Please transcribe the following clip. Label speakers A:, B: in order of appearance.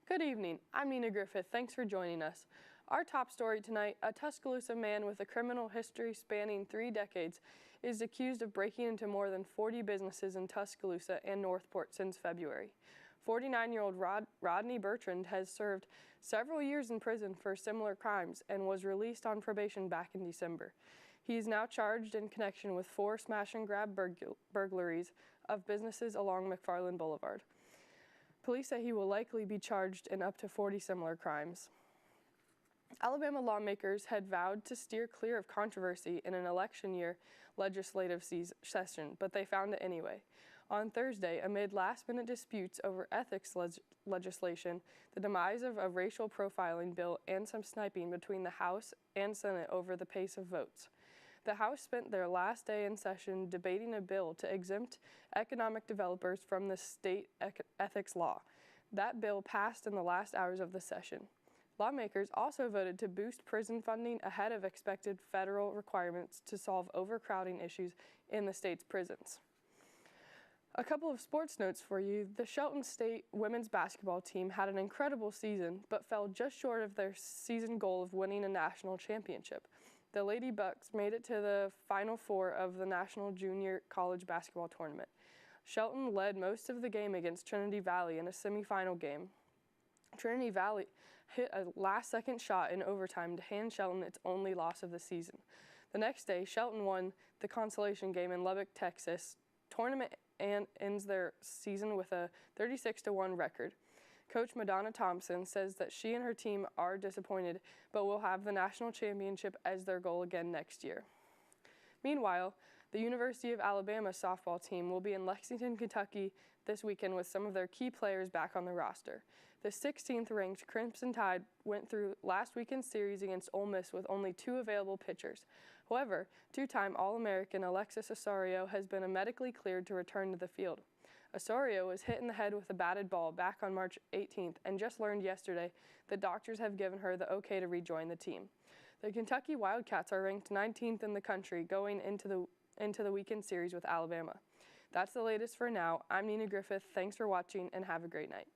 A: Good evening. I'm Nina Griffith. Thanks for joining us. Our top story tonight, a Tuscaloosa man with a criminal history spanning 3 decades is accused of breaking into more than 40 businesses in Tuscaloosa and Northport since February. 49-year-old Rodney Bertrand has served several years in prison for similar crimes and was released on probation back in December. He is now charged in connection with 4 smash-and-grab burglaries of businesses along McFarland Boulevard. Police say he will likely be charged in up to 40 similar crimes. Alabama lawmakers had vowed to steer clear of controversy in an election year legislative session, but they found it anyway. On Thursday, amid last-minute disputes over ethics legislation, the demise of a racial profiling bill, and some sniping between the House and Senate over the pace of votes. The House spent their last day in session debating a bill to exempt economic developers from the state ethics law. That bill passed in the last hours of the session. Lawmakers also voted to boost prison funding ahead of expected federal requirements to solve overcrowding issues in the state's prisons. A couple of sports notes for you. The Shelton State women's basketball team had an incredible season, but fell just short of their season goal of winning a national championship. The Lady Bucks made it to the Final Four of the National Junior College Basketball Tournament. Shelton led most of the game against Trinity Valley in a semifinal game. Trinity Valley hit a last-second shot in overtime to hand Shelton its only loss of the season. The next day, Shelton won the consolation game in Lubbock, Texas. Tournament and ends their season with a 36-1 record. Coach Madonna Thompson says that she and her team are disappointed, but will have the national championship as their goal again next year. Meanwhile, the University of Alabama softball team will be in Lexington, Kentucky this weekend with some of their key players back on the roster. The 16th-ranked Crimson Tide went through last weekend's series against Ole Miss with only 2 available pitchers. However, 2-time All-American Alexis Osorio has been medically cleared to return to the field. Osorio was hit in the head with a batted ball back on March 18th and just learned yesterday that doctors have given her the okay to rejoin the team. The Kentucky Wildcats are ranked 19th in the country going into the weekend series with Alabama. That's the latest for now. I'm Nina Griffith. Thanks for watching and have a great night.